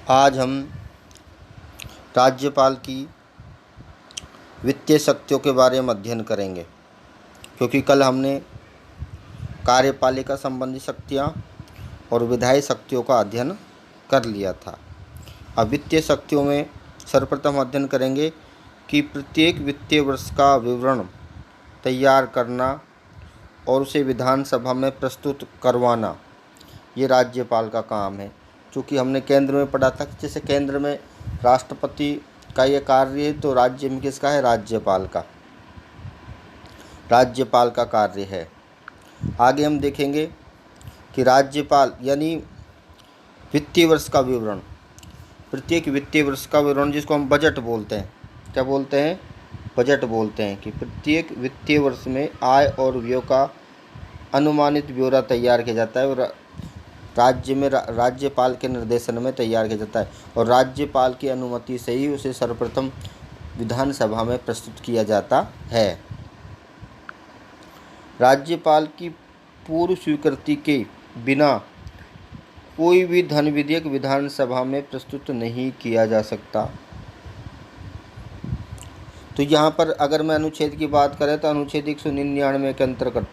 आज हम राज्यपाल की वित्तीय शक्तियों के बारे में अध्ययन करेंगे, क्योंकि कल हमने कार्यपालिका संबंधी शक्तियाँ और विधायी शक्तियों का अध्ययन कर लिया था। अब वित्तीय शक्तियों में सर्वप्रथम अध्ययन करेंगे कि प्रत्येक वित्तीय वर्ष का विवरण तैयार करना और उसे विधानसभा में प्रस्तुत करवाना ये राज्यपाल का काम है। चूँकि हमने केंद्र में पढ़ा था कि जैसे केंद्र में राष्ट्रपति का ये कार्य है, तो राज्य में किसका है? राज्यपाल का कार्य है। आगे हम देखेंगे कि राज्यपाल यानी वित्तीय वर्ष का विवरण, प्रत्येक वित्तीय वर्ष का विवरण जिसको हम बजट बोलते हैं, क्या बोलते हैं? बजट बोलते हैं। कि प्रत्येक वित्तीय वर्ष में आय और व्यय का अनुमानित ब्यौरा तैयार किया जाता है और राज्य में राज्यपाल के निर्देशन में तैयार किया जाता है और राज्यपाल की अनुमति से ही उसे सर्वप्रथम विधानसभा में प्रस्तुत किया जाता है। राज्यपाल की पूर्व स्वीकृति के बिना कोई भी धन विधेयक विधानसभा में प्रस्तुत नहीं किया जा सकता। तो यहाँ पर अगर मैं अनुच्छेद की बात करें तो अनुच्छेद 199 के अंतर्गत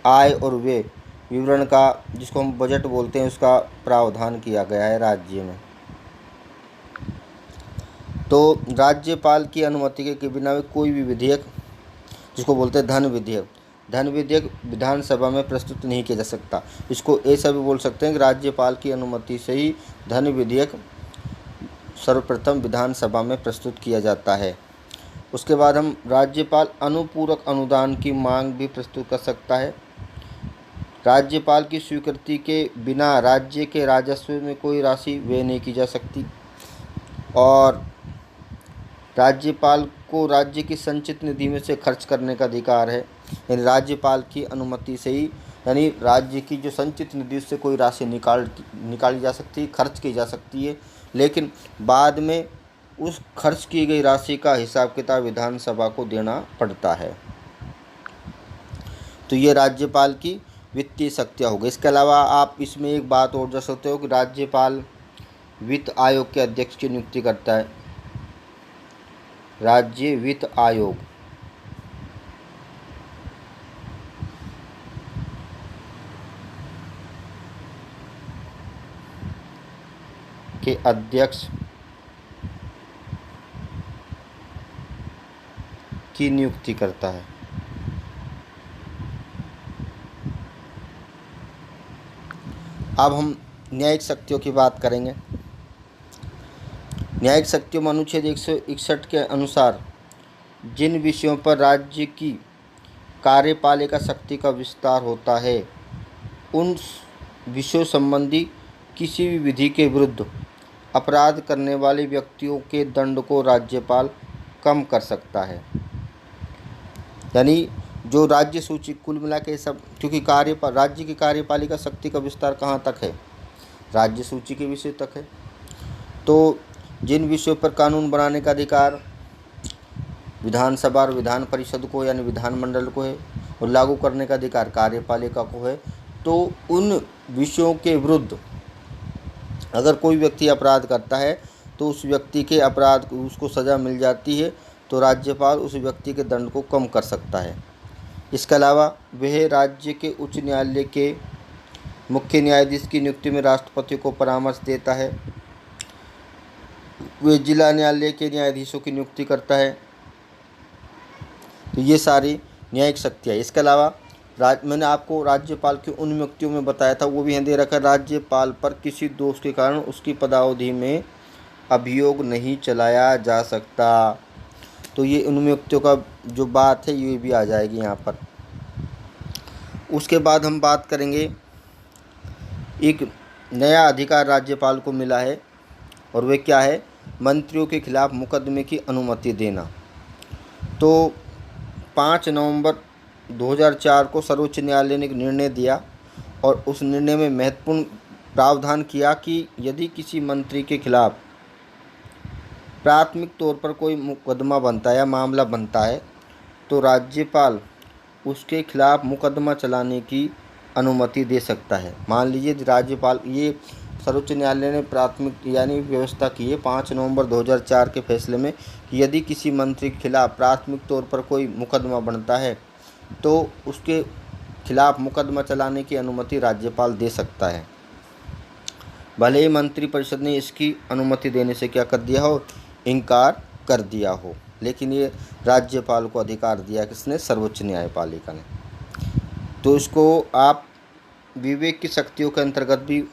आय और व्यय विवरण का, जिसको हम बजट बोलते हैं, उसका प्रावधान किया गया है राज्य में। तो राज्यपाल की अनुमति के बिना कोई भी विधेयक, जिसको बोलते हैं धन विधेयक विधानसभा में प्रस्तुत नहीं किया जा सकता। इसको ऐसा भी बोल सकते हैं कि राज्यपाल की अनुमति से ही धन विधेयक सर्वप्रथम विधानसभा में प्रस्तुत किया जाता है। उसके बाद हम राज्यपाल अनुपूरक अनुदान की मांग भी प्रस्तुत कर सकता है। राज्यपाल की स्वीकृति के बिना राज्य के राजस्व में कोई राशि व्यय नहीं की जा सकती और राज्यपाल को राज्य की संचित निधि में से खर्च करने का अधिकार है। यानी राज्यपाल की अनुमति से ही, यानी राज्य की जो संचित निधि से कोई राशि निकाली जा सकती है, खर्च की जा सकती है, लेकिन बाद में उस खर्च की गई राशि का हिसाब किताब विधानसभा को देना पड़ता है। तो ये राज्यपाल की वित्तीय शक्तियाँ हो गई। इसके अलावा आप इसमें एक बात और जोड़ सकते हो कि राज्यपाल वित्त आयोग के अध्यक्ष की नियुक्ति करता है। राज्य वित्त आयोग के अध्यक्ष की नियुक्ति करता है। अब हम न्यायिक शक्तियों की बात करेंगे। न्यायिक शक्तियों में अनुच्छेद 161 के अनुसार जिन विषयों पर राज्य की कार्यपालिका शक्ति का विस्तार होता है, उन विषयों संबंधी किसी भी विधि के विरुद्ध अपराध करने वाले व्यक्तियों के दंड को राज्यपाल कम कर सकता है। यानी जो राज्य सूची, कुल मिला के सब, क्योंकि राज्य की कार्यपालिका शक्ति का विस्तार कहाँ तक है? राज्य सूची के विषय तक है। तो जिन विषयों पर कानून बनाने का अधिकार विधानसभा और विधान परिषद को यानी विधानमंडल को है और लागू करने का अधिकार कार्यपालिका को है, तो उन विषयों के विरुद्ध अगर कोई व्यक्ति अपराध करता है तो उस व्यक्ति के अपराध को उसको सज़ा मिल जाती है, तो राज्यपाल उस व्यक्ति के दंड को कम कर सकता है। इसके अलावा वह राज्य के उच्च न्यायालय के मुख्य न्यायाधीश की नियुक्ति में राष्ट्रपति को परामर्श देता है। वह जिला न्यायालय के न्यायाधीशों की नियुक्ति करता है। तो ये सारी न्यायिक शक्तियाँ। इसके अलावा मैंने आपको राज्यपाल की उन नियुक्तियों में बताया था, वो भी यहाँ दे रखा है। राज्यपाल पर किसी दोष के कारण उसकी पदावधि में अभियोग नहीं चलाया जा सकता। तो ये उन नियुक्तियों का जो बात है ये भी आ जाएगी यहाँ पर। उसके बाद हम बात करेंगे, एक नया अधिकार राज्यपाल को मिला है और वह क्या है? मंत्रियों के खिलाफ मुकदमे की अनुमति देना। तो 5 नवंबर 2004 को सर्वोच्च न्यायालय ने एक निर्णय दिया और उस निर्णय में महत्वपूर्ण प्रावधान किया कि यदि किसी मंत्री के खिलाफ प्राथमिक तौर पर कोई मुकदमा बनता है या मामला बनता है, तो राज्यपाल उसके खिलाफ मुकदमा चलाने की अनुमति दे सकता है। मान लीजिए राज्यपाल, ये सर्वोच्च न्यायालय ने प्राथमिक यानी व्यवस्था की है 5 नवंबर 2004 के फैसले में कि यदि किसी मंत्री के खिलाफ प्राथमिक तौर पर कोई मुकदमा बनता है तो उसके खिलाफ मुकदमा चलाने की अनुमति राज्यपाल दे सकता है, भले ही मंत्रिपरिषद ने इसकी अनुमति देने से क्या कर दिया हो, इनकार कर दिया हो। लेकिन ये राज्यपाल को अधिकार दिया किसने, सर्वोच्च न्यायपालिका ने। तो इसको आप विवेक की शक्तियों के अंतर्गत भी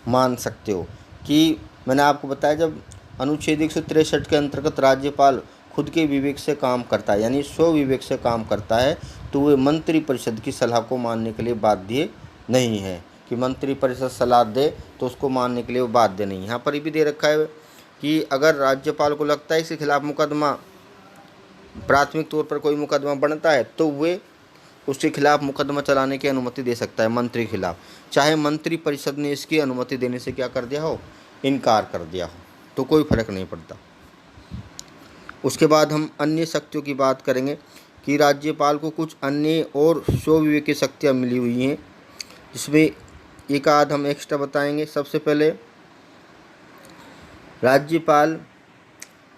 मान सकते हो कि मैंने आपको बताया जब अनुच्छेद 163 के अंतर्गत राज्यपाल खुद के विवेक से काम करता है यानी स्व विवेक से काम करता है तो वे मंत्रिपरिषद की सलाह को मानने के लिए बाध्य नहीं है कि मंत्रिपरिषद सलाह दे तो उसको मानने के लिए वो बाध्य नहीं। यहाँ पर ये भी दे रखा है कि अगर राज्यपाल को लगता है इसके खिलाफ मुकदमा प्राथमिक तौर पर कोई मुकदमा बनता है तो वे उसके खिलाफ मुकदमा चलाने की अनुमति दे सकता है मंत्री के खिलाफ, चाहे मंत्रिपरिषद ने इसकी अनुमति देने से क्या कर दिया हो, इनकार कर दिया हो, तो कोई फर्क नहीं पड़ता। उसके बाद हम अन्य शक्तियों की बात करेंगे कि राज्यपाल को कुछ अन्य और स्वविवेक की शक्तियाँ मिली हुई हैं, जिसमें एक आध हम एक्स्ट्रा बताएंगे। सबसे पहले राज्यपाल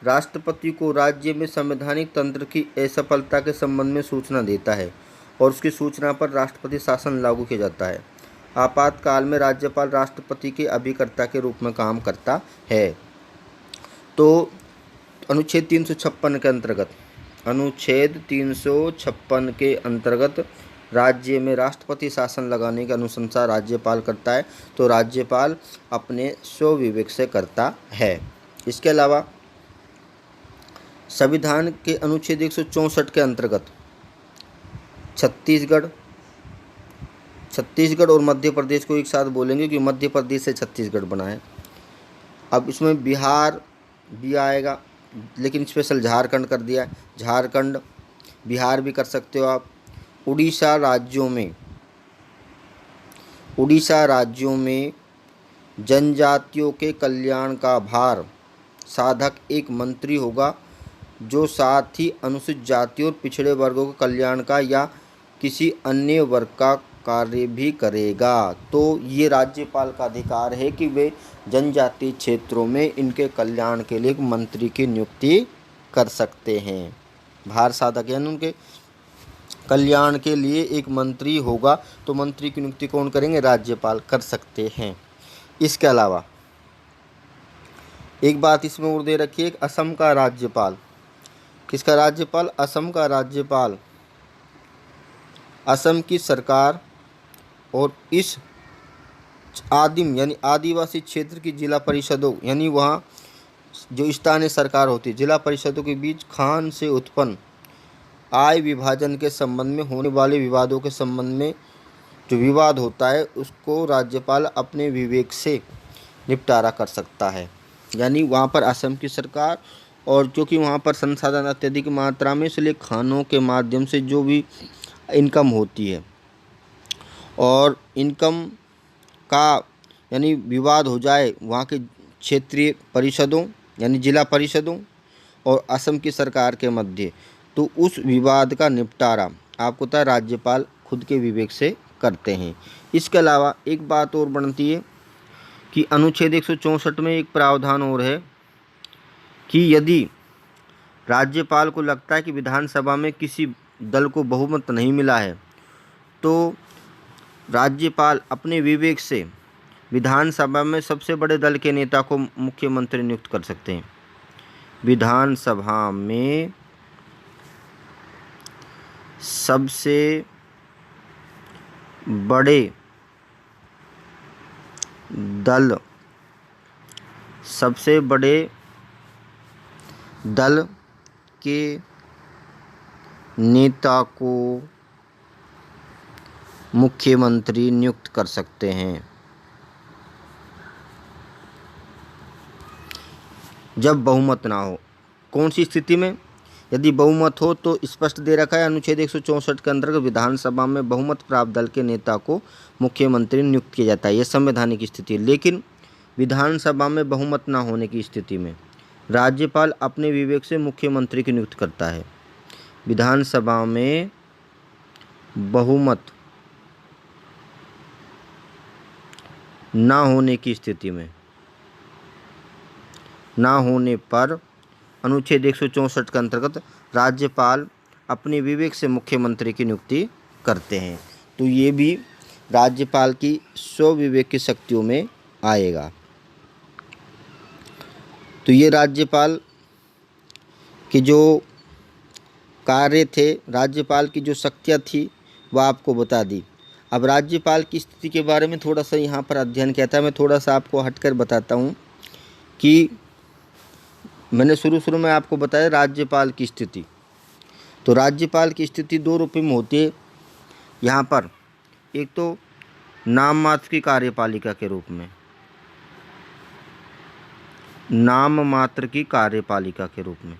राष्ट्रपति को राज्य में संवैधानिक तंत्र की असफलता के संबंध में सूचना देता है और उसकी सूचना पर राष्ट्रपति शासन लागू किया जाता है। आपातकाल में राज्यपाल राष्ट्रपति के अभिकर्ता के रूप में काम करता है। तो अनुच्छेद 356 के अंतर्गत राज्य में राष्ट्रपति शासन लगाने की अनुशंसा राज्यपाल करता है, तो राज्यपाल अपने स्वविवेक से करता है। इसके अलावा संविधान के अनुच्छेद 164 के अंतर्गत छत्तीसगढ़ और मध्य प्रदेश को एक साथ बोलेंगे कि मध्य प्रदेश से छत्तीसगढ़ बना है। अब इसमें बिहार भी आएगा, लेकिन स्पेशल झारखंड कर दिया है। झारखंड, बिहार भी कर सकते हो आप। उड़ीसा राज्यों में जनजातियों के कल्याण का भार साधक एक मंत्री होगा, जो साथ ही अनुसूचित जाति और पिछड़े वर्गों के कल्याण का या किसी अन्य वर्ग का कार्य भी करेगा। तो ये राज्यपाल का अधिकार है कि वे जनजातीय क्षेत्रों में इनके कल्याण के लिए एक मंत्री की नियुक्ति कर सकते हैं। भार साधक यानी उनके कल्याण के लिए एक मंत्री होगा, तो मंत्री की नियुक्ति कौन करेंगे, राज्यपाल कर सकते हैं। इसके अलावा एक बात इसमें और दे रखी है, असम का राज्यपाल, किसका राज्यपाल, असम का राज्यपाल असम की सरकार और इस आदिम यानी आदिवासी क्षेत्र की जिला परिषदों यानी वहाँ जो स्थानीय सरकार होती है, जिला परिषदों के बीच खान से उत्पन्न आय विभाजन के संबंध में होने वाले विवादों के संबंध में जो विवाद होता है उसको राज्यपाल अपने विवेक से निपटारा कर सकता है। यानी वहाँ पर असम की सरकार, और क्योंकि वहाँ पर संसाधन अत्यधिक मात्रा में, इसलिए खानों के माध्यम से जो भी इनकम होती है और इनकम का यानी विवाद हो जाए वहाँ के क्षेत्रीय परिषदों यानी जिला परिषदों और असम की सरकार के मध्य, तो उस विवाद का निपटारा आपको पता है राज्यपाल खुद के विवेक से करते हैं। इसके अलावा एक बात और बनती है कि अनुच्छेद 164 में एक प्रावधान और है कि यदि राज्यपाल को लगता है कि विधानसभा में किसी दल को बहुमत नहीं मिला है, तो राज्यपाल अपने विवेक से विधानसभा में सबसे बड़े दल के नेता को मुख्यमंत्री नियुक्त कर सकते हैं। विधानसभा में सबसे बड़े दल के नेता को मुख्यमंत्री नियुक्त कर सकते हैं। जब बहुमत ना हो, कौन सी स्थिति में, यदि बहुमत हो तो स्पष्ट दे रखा है अनुच्छेद 164 के अंतर्गत विधानसभा में बहुमत प्राप्त दल के नेता को मुख्यमंत्री नियुक्त किया जाता है। यह संवैधानिक स्थिति है। लेकिन विधानसभा में बहुमत ना होने की स्थिति में राज्यपाल अपने विवेक से मुख्यमंत्री की नियुक्त करता है। विधानसभा में बहुमत ना होने की स्थिति में, ना होने पर अनुच्छेद 164 के अंतर्गत राज्यपाल अपने विवेक से मुख्यमंत्री की नियुक्ति करते हैं। तो ये भी राज्यपाल की स्वविवेक की शक्तियों में आएगा। तो ये राज्यपाल के जो कार्य थे, राज्यपाल की जो शक्तियाँ थी, वह आपको बता दी। अब राज्यपाल की स्थिति के बारे में थोड़ा सा यहाँ पर अध्ययन किया था। मैं थोड़ा सा आपको हटकर बताता हूँ कि मैंने शुरू में आपको बताया राज्यपाल की स्थिति। तो राज्यपाल की स्थिति दो रूप में होती है यहाँ पर। एक तो नाम मात्र की कार्यपालिका के रूप में, नाम मात्र की कार्यपालिका के रूप में,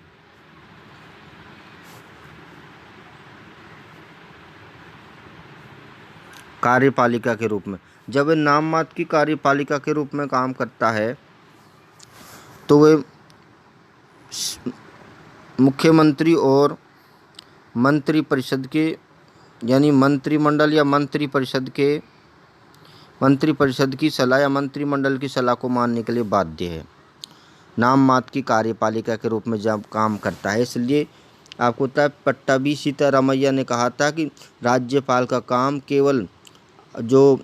कार्यपालिका के रूप में। जब वह नाम मात्र की कार्यपालिका के रूप में काम करता है तो वह मुख्यमंत्री और मंत्रिपरिषद के, यानी मंत्रिमंडल या मंत्रिपरिषद की सलाह या मंत्रिमंडल की सलाह को मानने के लिए बाध्य है। नाम मात्र की कार्यपालिका के रूप में जब काम करता है, इसलिए आपको पता है पट्टाभी सीतारामैया ने कहा था कि राज्यपाल का काम केवल जो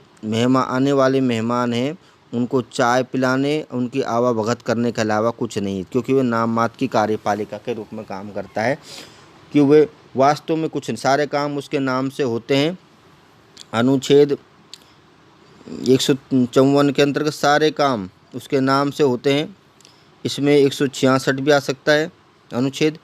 आने वाले मेहमान हैं उनको चाय पिलाने, उनकी आवाभगत करने के अलावा कुछ नहीं, क्योंकि वह नाम मात्र की कार्यपालिका के रूप में काम करता है। कि वे वास्तव में कुछ सारे काम उसके नाम से होते हैं। अनुच्छेद 154 के अंतर्गत सारे काम उसके नाम से होते हैं। इसमें 166 भी आ सकता है अनुच्छेद।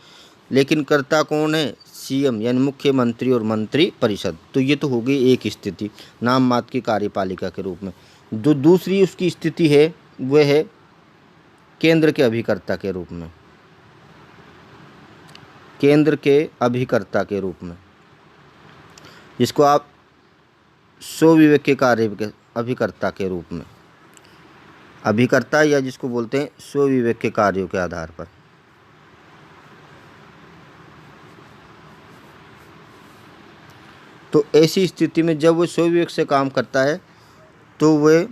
लेकिन कर्ता कौन है? सीएम, यानी मुख्यमंत्री और मंत्री परिषद। तो ये तो हो गई एक स्थिति नाम मात्र की कार्यपालिका के रूप में। जो दूसरी उसकी स्थिति है वह है केंद्र के अभिकर्ता के रूप में, केंद्र के अभिकर्ता के रूप में, जिसको आप स्वविवेक के कार्य के अभिकर्ता के रूप में, अभिकर्ता या जिसको बोलते हैं स्वविवेक के कार्यों के आधार पर। तो ऐसी स्थिति में जब वो स्वविवेक से काम करता है तो वह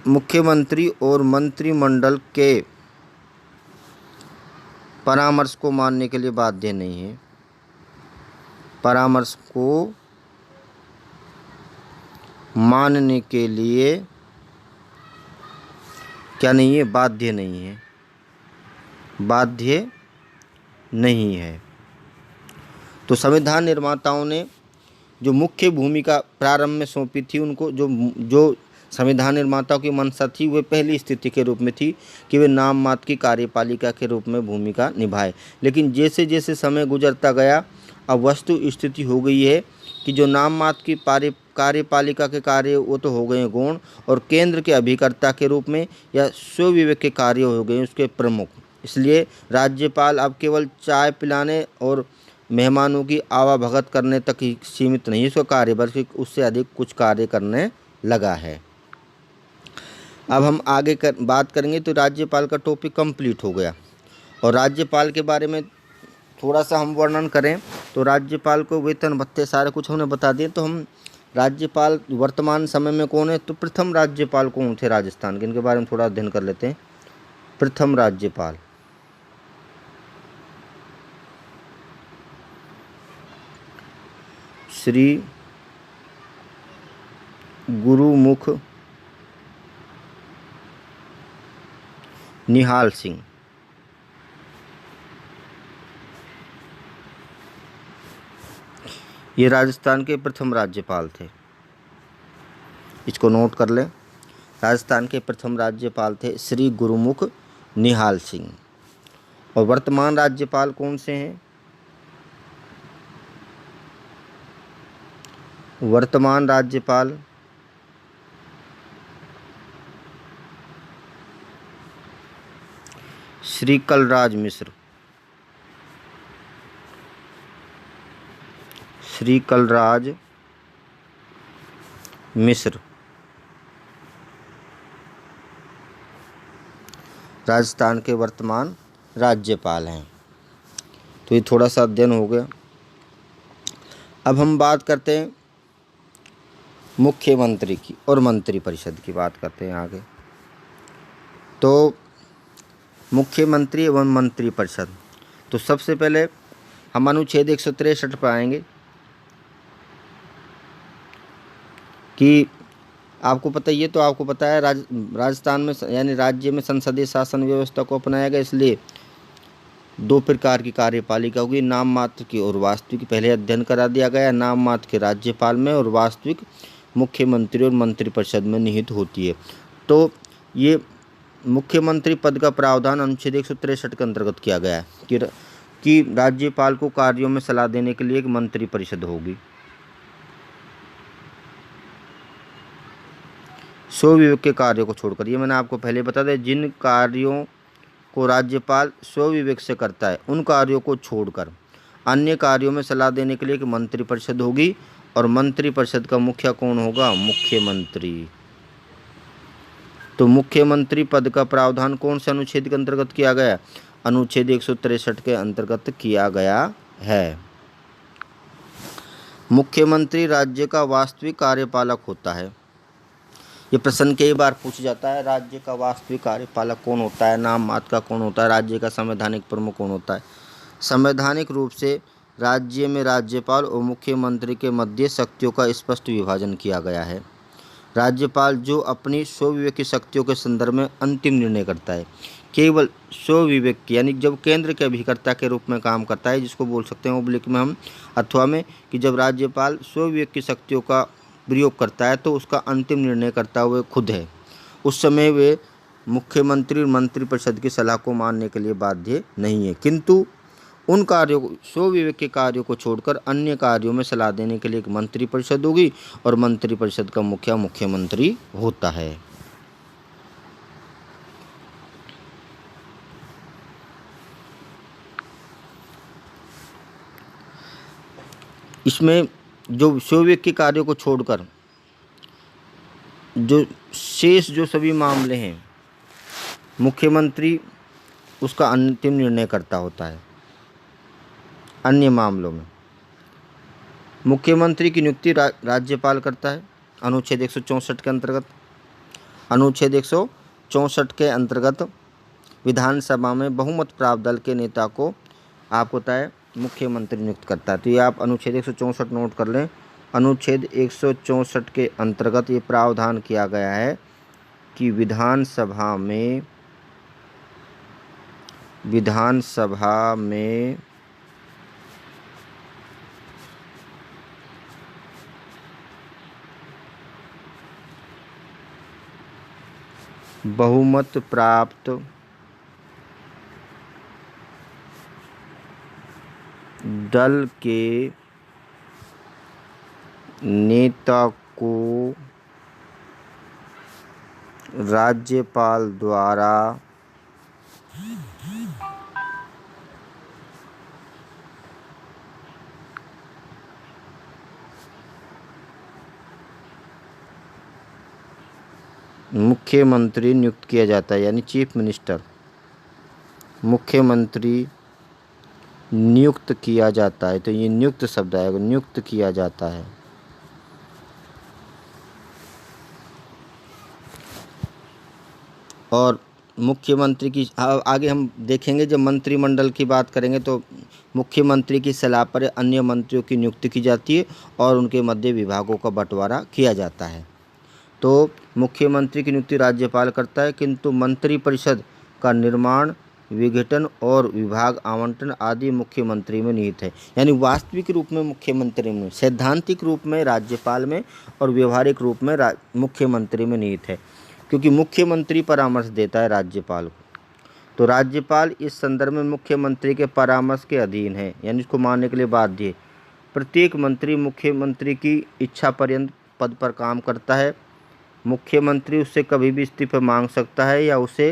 मुख्यमंत्री और मंत्रिमंडल के परामर्श को मानने के लिए बाध्य नहीं है, परामर्श को मानने के लिए क्या नहीं है? बाध्य नहीं है, बाध्य नहीं है। तो संविधान निर्माताओं ने जो मुख्य भूमिका प्रारंभ में सौंपी थी, उनको जो संविधान निर्माताओं की मंशा थी वह पहली स्थिति के रूप में थी कि वे नाम मात्र की कार्यपालिका के रूप में भूमिका निभाए। लेकिन जैसे जैसे समय गुजरता गया, अब वस्तु स्थिति हो गई है कि जो नाम मात्र की कार्यपालिका के कार्य वो तो हो गए गौण, और केंद्र के अभिकर्ता के रूप में या स्वविवेक के कार्य हो गए उसके प्रमुख। इसलिए राज्यपाल अब केवल चाय पिलाने और मेहमानों की आवाभगत करने तक ही सीमित नहीं है उसका कार्य, बल्कि उससे अधिक कुछ कार्य करने लगा है। अब हम आगे बात करेंगे। तो राज्यपाल का टॉपिक कंप्लीट हो गया। और राज्यपाल के बारे में थोड़ा सा हम वर्णन करें तो राज्यपाल को वेतन भत्ते सारे कुछ हमने बता दिए। तो हम राज्यपाल वर्तमान समय में कौन है? तो प्रथम राज्यपाल कौन थे राजस्थान के, इनके बारे में थोड़ा अध्ययन कर लेते हैं। प्रथम राज्यपाल श्री गुरुमुख निहाल सिंह। ये राजस्थान के प्रथम राज्यपाल थे, इसको नोट कर लें। राजस्थान के प्रथम राज्यपाल थे श्री गुरुमुख निहाल सिंह। और वर्तमान राज्यपाल कौन से हैं? वर्तमान राज्यपाल श्री कलराज मिश्र, श्री कलराज मिश्र राजस्थान के वर्तमान राज्यपाल हैं। तो ये थोड़ा सा अध्ययन हो गया। अब हम बात करते हैं मुख्यमंत्री की और मंत्रिपरिषद की बात करते हैं आगे। तो मुख्यमंत्री एवं मंत्रिपरिषद, तो सबसे पहले हम अनुच्छेद 163 पर आएंगे कि आपको पता ही है, तो आपको पता है राजस्थान में यानी राज्य में संसदीय शासन व्यवस्था को अपनाया गया, इसलिए दो प्रकार की कार्यपालिका होगी, नाम मात्र की और वास्तविक। पहले अध्ययन करा दिया गया, नाम मात्र के राज्यपाल में और वास्तविक मुख्यमंत्री और मंत्रिपरिषद में निहित होती है। तो ये मुख्यमंत्री पद का प्रावधान अनुच्छेद 163 के अंतर्गत किया गया है कि राज्यपाल को कार्यों में सलाह देने के लिए एक मंत्रिपरिषद होगी। स्वविवेक के कार्यों को छोड़कर, ये मैंने आपको पहले बता दिया, जिन कार्यों को राज्यपाल स्वविवेक से करता है उन कार्यों को छोड़कर अन्य कार्यों में सलाह देने के लिए एक मंत्रिपरिषद होगी। और मंत्रिपरिषद का मुखिया कौन होगा? मुख्यमंत्री। तो मुख्यमंत्री पद का प्रावधान कौन से अनुच्छेद के अंतर्गत किया गया? अनुच्छेद 163 के अंतर्गत किया गया है। मुख्यमंत्री राज्य का वास्तविक कार्यपालक होता है। ये प्रश्न कई बार पूछ जाता है, राज्य का वास्तविक कार्यपालक कौन होता है, नाम मात्र का कौन होता है, राज्य का संवैधानिक प्रमुख कौन होता है। संवैधानिक रूप से राज्य में राज्यपाल और मुख्यमंत्री के मध्य शक्तियों का स्पष्ट विभाजन किया गया है। राज्यपाल जो अपनी स्वविवेक की शक्तियों के संदर्भ में अंतिम निर्णय करता है, केवल स्वविवेक यानी जब केंद्र के अभिकर्ता के रूप में काम करता है, जिसको बोल सकते हैं ओब्लिक में हम अथवा में, कि जब राज्यपाल स्वविवेक की शक्तियों का प्रयोग करता है तो उसका अंतिम निर्णय करता हुआ खुद है, उस समय वे मुख्यमंत्री और मंत्रिपरिषद की सलाह को मानने के लिए बाध्य नहीं है। किंतु उन कार्यों को, स्वविवेक के कार्यों को छोड़कर अन्य कार्यों में सलाह देने के लिए एक मंत्रिपरिषद होगी और मंत्रिपरिषद का मुखिया मुख्यमंत्री होता है। इसमें जो स्वविवेक के कार्यों को छोड़कर जो शेष जो सभी मामले हैं, मुख्यमंत्री उसका अंतिम निर्णय करता होता है। अन्य मामलों में मुख्यमंत्री की नियुक्ति राज्यपाल करता है अनुच्छेद 164 के अंतर्गत। अनुच्छेद 164 के अंतर्गत विधानसभा में बहुमत प्राप्त दल के नेता को आपको पता है मुख्यमंत्री नियुक्त करता है। तो ये आप अनुच्छेद 164 नोट कर लें। अनुच्छेद 164 के अंतर्गत ये प्रावधान किया गया है कि विधानसभा में बहुमत प्राप्त दल के नेता को राज्यपाल द्वारा मुख्यमंत्री नियुक्त किया जाता है, यानी चीफ मिनिस्टर मुख्यमंत्री नियुक्त किया जाता है। तो ये नियुक्त शब्द आएगा, नियुक्त किया जाता है। और मुख्यमंत्री की आगे हम देखेंगे, जब मंत्रिमंडल की बात करेंगे तो मुख्यमंत्री की सलाह पर अन्य मंत्रियों की नियुक्ति की जाती है और उनके मध्य विभागों का बंटवारा किया जाता है। तो मुख्यमंत्री की नियुक्ति राज्यपाल करता है, किंतु मंत्रिपरिषद का निर्माण, विघटन और विभाग आवंटन आदि मुख्यमंत्री में निहित है। यानी वास्तविक रूप में मुख्यमंत्री में, सैद्धांतिक रूप में राज्यपाल में और व्यवहारिक रूप में मुख्यमंत्री में निहित है, क्योंकि मुख्यमंत्री परामर्श देता है राज्यपाल को। तो राज्यपाल इस संदर्भ में मुख्यमंत्री के परामर्श के अधीन है, यानी इसको मानने के लिए बाध्य है। प्रत्येक मंत्री मुख्यमंत्री की इच्छा पर्यंत पद पर काम करता है। मुख्यमंत्री उससे कभी भी इस्तीफा मांग सकता है या उसे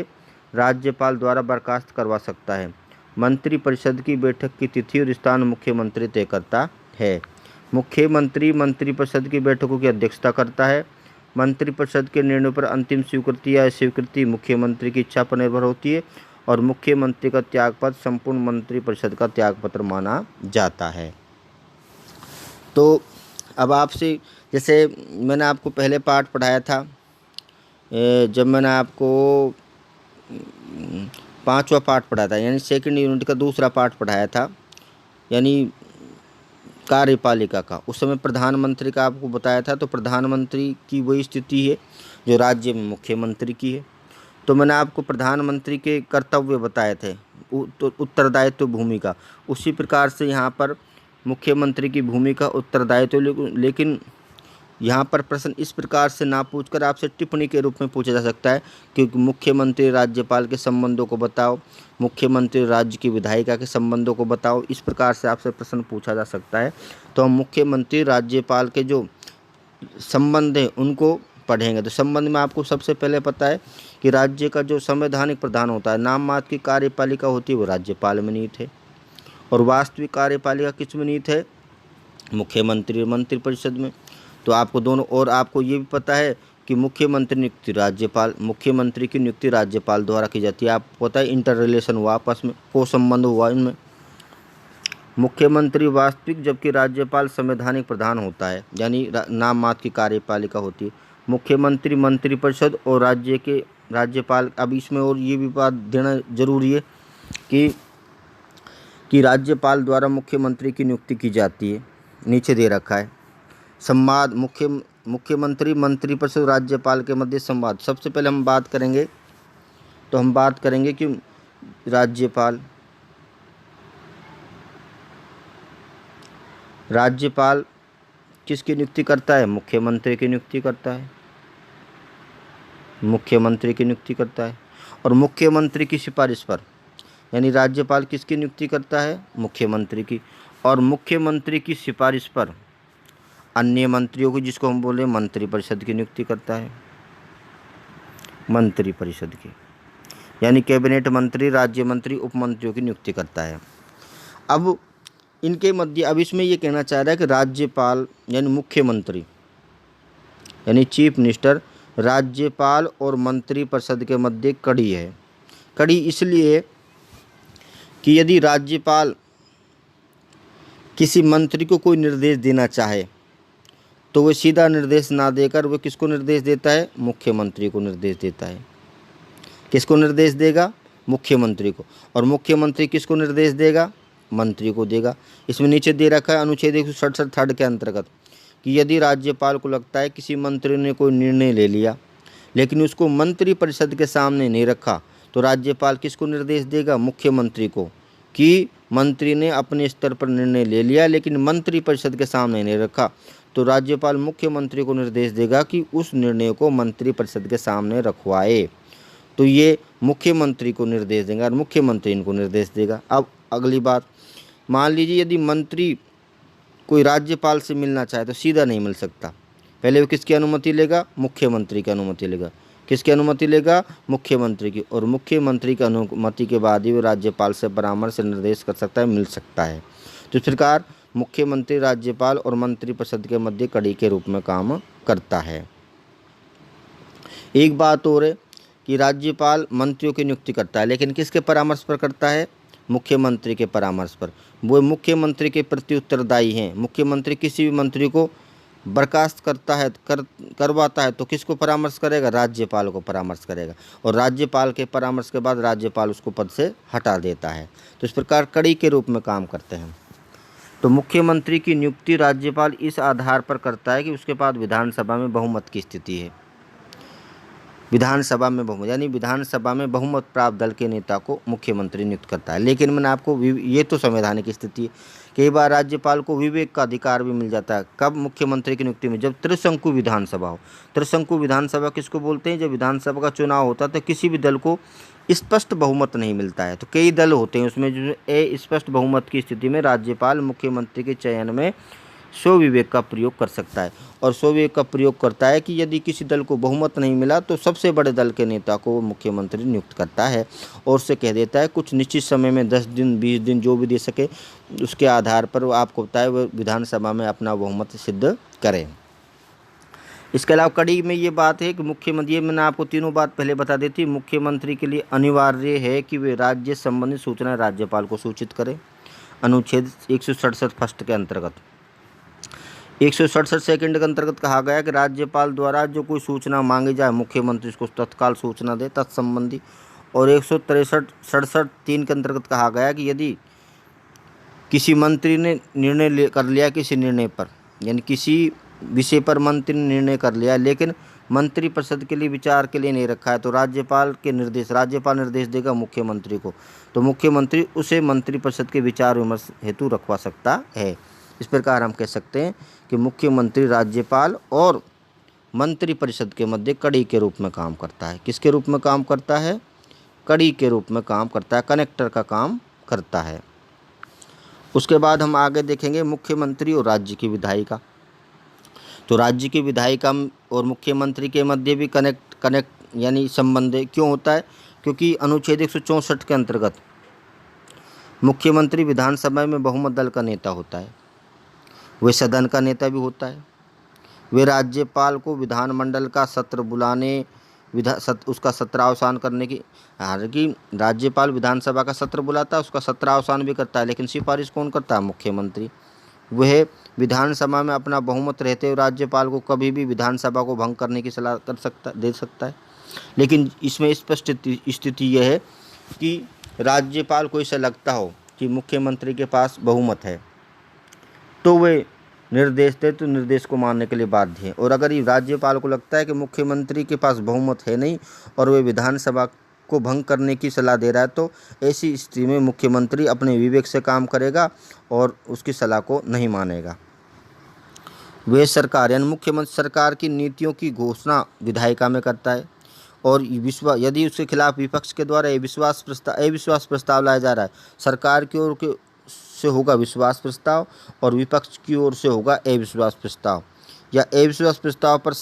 राज्यपाल द्वारा बर्खास्त करवा सकता है। मंत्रिपरिषद की बैठक की तिथि और स्थान मुख्यमंत्री तय करता है। मुख्यमंत्री मंत्रिपरिषद की बैठकों की अध्यक्षता करता है। मंत्रिपरिषद के निर्णय पर अंतिम स्वीकृति या अस्वीकृति मुख्यमंत्री की इच्छा पर निर्भर होती है और मुख्यमंत्री का त्यागपत्र संपूर्ण मंत्रिपरिषद का त्यागपत्र माना जाता है। तो अब आपसे जैसे मैंने आपको पहले पाठ पढ़ाया था, जब मैंने आपको 5वां पाठ पढ़ाया था, यानी सेकंड यूनिट का दूसरा पाठ पढ़ाया था, यानी कार्यपालिका का। उस समय प्रधानमंत्री का आपको बताया था। तो प्रधानमंत्री की वही स्थिति है जो राज्य में मुख्यमंत्री की है। तो मैंने आपको प्रधानमंत्री के कर्तव्य बताए थे, तो उत्तरदायित्व, भूमिका। उसी प्रकार से यहाँ पर मुख्यमंत्री की भूमिका, उत्तरदायित्व, लेकिन यहाँ पर प्रश्न इस प्रकार से ना पूछकर आपसे टिप्पणी के रूप में पूछा जा सकता है, क्योंकि मुख्यमंत्री राज्यपाल के संबंधों को बताओ, मुख्यमंत्री राज्य की विधायिका के संबंधों को बताओ, इस प्रकार से आपसे प्रश्न पूछा जा सकता है। तो हम मुख्यमंत्री राज्यपाल के जो संबंध हैं उनको पढ़ेंगे। तो संबंध में आपको सबसे पहले पता है कि राज्य का जो संवैधानिक प्रधान होता है, नाम मात्र की कार्यपालिका होती है, वो राज्यपाल में निहित है, और वास्तविक कार्यपालिका किस में निहित है? मुख्यमंत्री मंत्रिपरिषद में। तो आपको दोनों, और आपको ये भी पता है कि मुख्यमंत्री नियुक्ति राज्यपाल, मुख्यमंत्री की नियुक्ति राज्यपाल द्वारा की जाती है। आपको पता है इंटर रिलेशन हुआ आपस में, को संबंध हुआ इनमें। मुख्यमंत्री वास्तविक, जबकि राज्यपाल संवैधानिक प्रधान होता है, यानी नाम मात्र की कार्यपालिका होती है। मुख्यमंत्री मंत्रिपरिषद और राज्य के राज्यपाल। अब इसमें और ये भी बात देना जरूरी है कि राज्यपाल द्वारा मुख्यमंत्री की नियुक्ति की जाती है। नीचे दे रखा है संवाद, मुख्यमंत्री मंत्रिपरिषद राज्यपाल के मध्य संवाद। सबसे पहले हम बात करेंगे, तो हम बात करेंगे कि राज्यपाल किसकी नियुक्ति करता है? मुख्यमंत्री की नियुक्ति करता है, मुख्यमंत्री की नियुक्ति करता है। और मुख्यमंत्री की सिफारिश पर, यानी राज्यपाल किसकी नियुक्ति करता है? मुख्यमंत्री की। और मुख्यमंत्री की सिफारिश पर अन्य मंत्रियों की, जिसको हम बोले मंत्रिपरिषद की नियुक्ति करता है, मंत्रिपरिषद की, यानी कैबिनेट मंत्री, राज्य मंत्री, उपमंत्रियों की नियुक्ति करता है। अब इनके मध्य, अब इसमें ये कहना चाह रहा है कि राज्यपाल यानी मुख्यमंत्री, यानी चीफ मिनिस्टर, राज्यपाल और मंत्रिपरिषद के मध्य कड़ी है। कड़ी इसलिए कि यदि राज्यपाल किसी मंत्री को कोई निर्देश देना चाहे तो वह सीधा निर्देश ना देकर वह किसको निर्देश देता है? मुख्यमंत्री को निर्देश देता है। किसको निर्देश देगा? मुख्यमंत्री को। और मुख्यमंत्री किसको निर्देश देगा? मंत्री को देगा। इसमें नीचे दे रखा है अनुच्छेद 167 थर्ड के अंतर्गत कि यदि राज्यपाल को लगता है किसी मंत्री ने कोई निर्णय ले लिया लेकिन उसको मंत्रिपरिषद के सामने नहीं रखा, तो राज्यपाल किसको निर्देश देगा? मुख्यमंत्री को, कि मंत्री ने अपने स्तर पर निर्णय ले लिया लेकिन मंत्रिपरिषद के सामने नहीं रखा, तो राज्यपाल मुख्यमंत्री को निर्देश देगा कि उस निर्णय को मंत्रिपरिषद के सामने रखवाए। तो ये मुख्यमंत्री को निर्देश देंगे और मुख्यमंत्री इनको निर्देश देगा। अब अगली बात, मान लीजिए यदि मंत्री कोई राज्यपाल से मिलना चाहे तो सीधा नहीं मिल सकता, पहले वो किसकी अनुमति लेगा? मुख्यमंत्री की अनुमति लेगा। किसकी अनुमति लेगा? मुख्यमंत्री की। और मुख्यमंत्री की अनुमति के बाद ही वो राज्यपाल से परामर्श से निर्देश कर सकता है, मिल सकता है। तो इस प्रकार मुख्यमंत्री राज्यपाल और मंत्रिपरिषद के मध्य कड़ी के रूप में काम करता है। एक बात और है कि राज्यपाल मंत्रियों की नियुक्ति करता है, लेकिन किसके परामर्श पर करता है? मुख्यमंत्री के परामर्श पर। वो मुख्यमंत्री के प्रति उत्तरदायी हैं। मुख्यमंत्री किसी भी मंत्री को बर्खास्त करता है, करवाता है तो किसको परामर्श करेगा? राज्यपाल को परामर्श करेगा। और राज्यपाल के परामर्श के बाद राज्यपाल उसको पद से हटा देता है। तो इस प्रकार कड़ी के रूप में काम करते हैं। तो मुख्यमंत्री की नियुक्ति राज्यपाल इस आधार पर करता है कि उसके पास विधानसभा में बहुमत की स्थिति है। विधानसभा में बहुमत, यानी विधानसभा में बहुमत प्राप्त दल के नेता को मुख्यमंत्री नियुक्त करता है। लेकिन मैंने आपको, ये तो संवैधानिक स्थिति है, कई बार राज्यपाल को विवेक का अधिकार भी मिल जाता है। कब? मुख्यमंत्री की नियुक्ति में, जब त्रिशंकु विधानसभा हो। त्रिशंकु विधानसभा किसको बोलते हैं? जब विधानसभा का चुनाव होता है तो किसी भी दल को स्पष्ट बहुमत नहीं मिलता है, तो कई दल होते हैं उसमें, जो स्पष्ट बहुमत की स्थिति में राज्यपाल मुख्यमंत्री के चयन में स्वविवेक का प्रयोग कर सकता है। और स्वविवेक का प्रयोग करता है कि यदि किसी दल को बहुमत नहीं मिला तो सबसे बड़े दल के नेता को वो मुख्यमंत्री नियुक्त करता है और उससे कह देता है कुछ निश्चित समय में 10 दिन 20 दिन जो भी दे सके, उसके आधार पर वो आपको बताए वो विधानसभा में अपना बहुमत सिद्ध करें। इसके अलावा कड़ी में ये बात है कि मुख्यमंत्री, मैंने आपको तीनों बात पहले बता दी थी, मुख्यमंत्री के लिए अनिवार्य है कि वे राज्य संबंधित सूचना राज्यपाल को सूचित करें, अनुच्छेद 167 फर्स्ट के अंतर्गत। 167 सेकंड के अंतर्गत कहा गया है कि राज्यपाल द्वारा जो कोई सूचना मांगी जाए मुख्यमंत्री उसको तत्काल सूचना दे तत्संबंधी। और 167 3 के अंतर्गत कहा गया है कि यदि किसी मंत्री ने निर्णय कर लिया किसी निर्णय पर, यानी किसी विषय पर मंत्री ने निर्णय कर लिया लेकिन मंत्रिपरिषद के लिए विचार के लिए नहीं रखा है, तो राज्यपाल निर्देश देगा मुख्यमंत्री को, तो मुख्यमंत्री उसे मंत्रिपरिषद के विचार विमर्श हेतु रखवा सकता है। इस प्रकार हम कह सकते हैं कि मुख्यमंत्री राज्यपाल और मंत्रिपरिषद के मध्य कड़ी के रूप में काम करता है। किसके रूप में काम करता है? कड़ी के रूप में काम करता है, कनेक्टर का काम करता है। उसके बाद हम आगे देखेंगे मुख्यमंत्री और राज्य की विधायिका। तो राज्य की विधायिका और मुख्यमंत्री के मध्य भी कनेक्ट यानी संबंध क्यों होता है? क्योंकि अनुच्छेद 164 के अंतर्गत मुख्यमंत्री विधानसभा में बहुमत दल का नेता होता है, वे सदन का नेता भी होता है। वे राज्यपाल को विधानमंडल का सत्र बुलाने उसका सत्रावसान करने की, हालांकि राज्यपाल विधानसभा का सत्र बुलाता है, उसका सत्रावसान भी करता है, लेकिन सिफारिश कौन करता है? मुख्यमंत्री। वह विधानसभा में अपना बहुमत रहते हुए राज्यपाल को कभी भी विधानसभा को भंग करने की सलाह दे सकता है। लेकिन इसमें स्पष्ट स्थिति यह है कि राज्यपाल को ऐसा लगता हो कि मुख्यमंत्री के पास बहुमत है तो वे निर्देश दे तो निर्देश को मानने के लिए बाध्य है। और अगर ये राज्यपाल को लगता है कि मुख्यमंत्री के पास बहुमत है नहीं और वे विधानसभा को भंग करने की सलाह दे रहा है, तो ऐसी स्थिति में मुख्यमंत्री अपने विवेक से काम करेगा और उसकी सलाह को नहीं मानेगा। वे सरकार यानी मुख्यमंत्री सरकार की नीतियों की घोषणा विधायिका में करता है और यदि उसके खिलाफ विपक्ष के द्वारा अविश्वास प्रस्ताव लाया जा रहा है, सरकार की ओर से होगा विश्वास प्रस्ताव और विपक्ष की ओर से होगा अविश्वास प्रस्ताव, या अविश्वास प्रस्ताव पर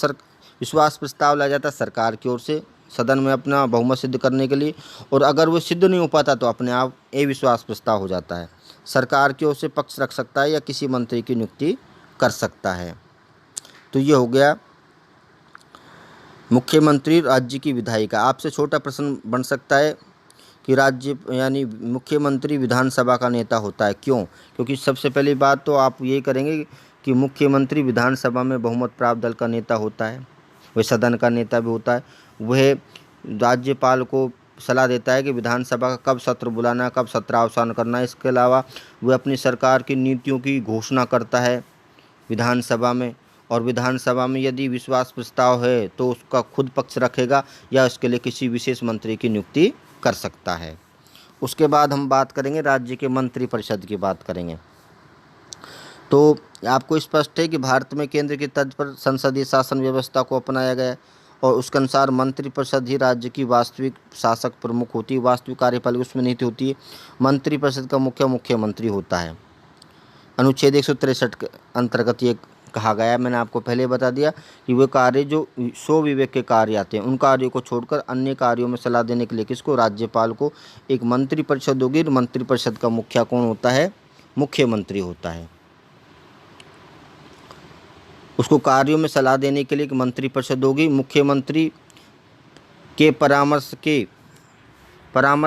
विश्वास प्रस्ताव लाया जाता है सरकार की ओर से सदन में अपना बहुमत सिद्ध करने के लिए, और अगर वो सिद्ध नहीं हो पाता तो अपने आप अविश्वास प्रस्ताव हो जाता है। सरकार की ओर से पक्ष रख सकता है या किसी मंत्री की नियुक्ति कर सकता है। तो ये हो गया मुख्यमंत्री राज्य की विधायिका। आपसे छोटा प्रश्न बन सकता है कि राज्य यानी मुख्यमंत्री विधानसभा का नेता होता है, क्यों? क्योंकि सबसे पहली बात तो आप ये करेंगे कि मुख्यमंत्री विधानसभा में बहुमत प्राप्त दल का नेता होता है, वह सदन का नेता भी होता है, वह राज्यपाल को सलाह देता है कि विधानसभा का कब सत्र बुलाना, कब सत्रावसान करना है। इसके अलावा वह अपनी सरकार की नीतियों की घोषणा करता है विधानसभा में, और विधानसभा में यदि विश्वास प्रस्ताव है तो उसका खुद पक्ष रखेगा या उसके लिए किसी विशेष मंत्री की नियुक्ति कर सकता है। उसके बाद हम बात करेंगे राज्य के मंत्रिपरिषद की बात करेंगे। तो आपको स्पष्ट है कि भारत में केंद्र की तर्ज पर संसदीय शासन व्यवस्था को अपनाया गया और उसके अनुसार मंत्रिपरिषद ही राज्य की वास्तविक शासक प्रमुख होती है, वास्तविक कार्यपालिका उसमें नहीं होती है। मंत्रिपरिषद का मुख्यमंत्री होता है। अनुच्छेद 163 के अंतर्गत ये कहा गया है, मैंने आपको पहले बता दिया कि वे कार्य जो स्व विवेक के कार्य आते हैं उन कार्यों को छोड़कर अन्य कार्यों में सलाह देने के लिए किसको? राज्यपाल को एक मंत्रिपरिषद होगी। मंत्रिपरिषद का मुखिया कौन होता है? मुख्यमंत्री होता है। उसको कार्यों में सलाह देने के लिए एक मंत्रिपरिषद होगी। मुख्यमंत्री के परामर्श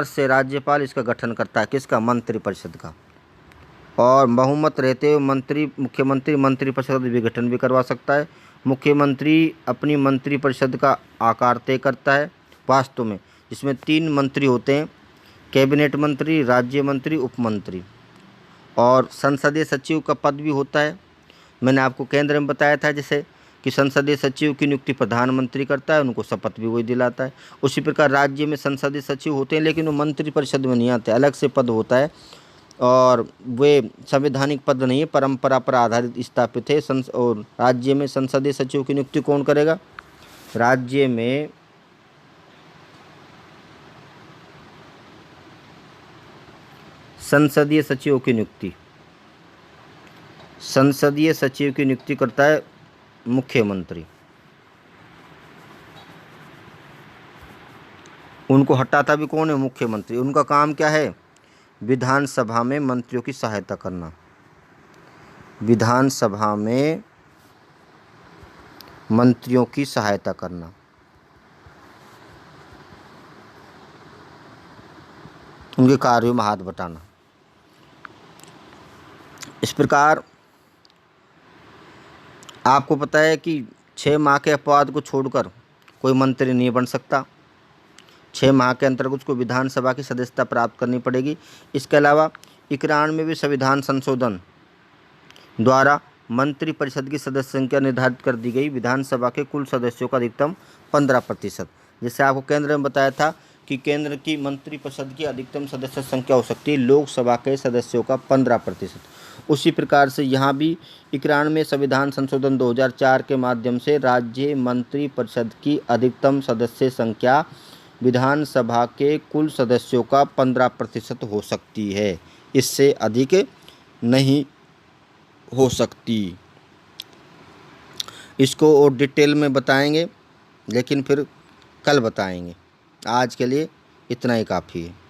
से राज्यपाल इसका गठन करता है, किसका? मंत्रिपरिषद का। और बहुमत रहते हुए मुख्यमंत्री मंत्रिपरिषद विघटन भी करवा सकता है। मुख्यमंत्री अपनी मंत्रिपरिषद का आकार तय करता है वास्तव में, जिसमें 3 मंत्री होते हैं, कैबिनेट मंत्री, राज्य मंत्री, उपमंत्री, और संसदीय सचिव का पद भी होता है। मैंने आपको केंद्र में बताया था जैसे कि संसदीय सचिव की नियुक्ति प्रधानमंत्री करता है, उनको शपथ भी वही दिलाता है। उसी प्रकार राज्य में संसदीय सचिव होते हैं लेकिन वो मंत्रिपरिषद में नहीं आते, अलग से पद होता है और वे संवैधानिक पद नहीं है, परंपरा पर आधारित स्थापित है। और राज्य में संसदीय सचिव की नियुक्ति कौन करेगा? राज्य में संसदीय सचिव की नियुक्ति करता है मुख्यमंत्री। उनको हटाता भी कौन है? मुख्यमंत्री। उनका काम क्या है? विधानसभा में मंत्रियों की सहायता करना। विधानसभा में मंत्रियों की सहायता करना। उनके कार्यों में हाथ बटाना। इस प्रकार आपको पता है कि 6 माह के अपवाद को छोड़कर कोई मंत्री नहीं बन सकता। 6 माह के अंतर्गत उसको विधानसभा की सदस्यता प्राप्त करनी पड़ेगी। इसके अलावा 91वें संविधान संशोधन द्वारा मंत्रिपरिषद की सदस्य संख्या निर्धारित कर दी गई। विधानसभा के कुल सदस्यों का अधिकतम 15%। जैसे आपको केंद्र में बताया था कि केंद्र की मंत्रिपरिषद की अधिकतम सदस्य संख्या हो सकती है लोकसभा के सदस्यों का 15%। उसी प्रकार से यहाँ भी 91वें संविधान संशोधन 2004 के माध्यम से राज्य मंत्रिपरिषद की अधिकतम सदस्य संख्या विधानसभा के कुल सदस्यों का 15% हो सकती है, इससे अधिक नहीं हो सकती। इसको और डिटेल में बताएंगे, लेकिन फिर कल बताएंगे। आज के लिए इतना ही काफ़ी है।